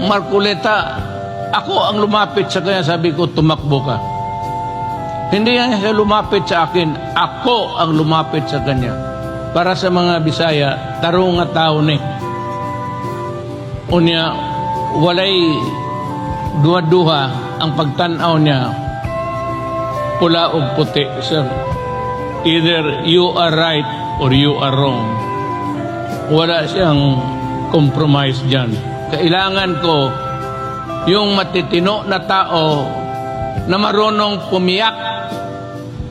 Marcoleta, ako ang lumapit sa kanya, sabi ko, tumakbo ka. Hindi niya lumapit sa akin, ako ang lumapit sa kanya. Para sa mga Bisaya, tarong nga tao ni. Unya, walay duha-duha ang pagtanaw niya, pula o puti, sir. Either you are right or you are wrong. Wala siyang compromise dyan. Kailangan ko yung matitino na tao na marunong pumiyak.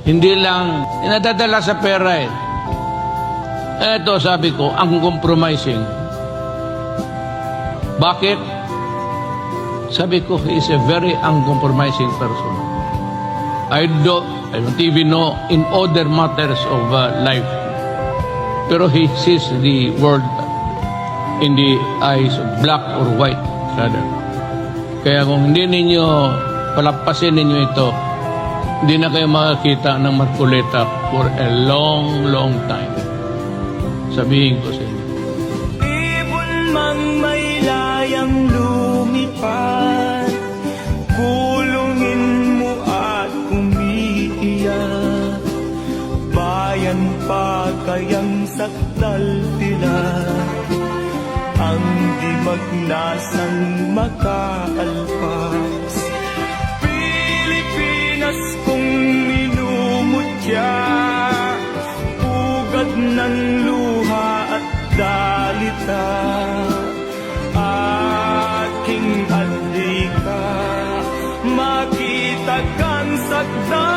Hindi lang inadadala sa pera eh. Eto, sabi ko, ang compromising. Bakit? Sabi ko, he is a very uncompromising person. I don't even know in other matters of life. Pero he sees the world in the eyes of black or white, rather. Kaya kung hindi ninyo palampasin ninyo ito, hindi na kayo makakita ng Marcoleta for a long, long time. Sabihin ko sa inyo. Ibon mang may layang lumipad, kulungin mo at umiiyak. Bayan pa kayang sakdal tila, ang di magnasang makaalpas. Pilipinas kung minumutya, ugad ng luha at dalita. Aking adika, makita kang sakdal.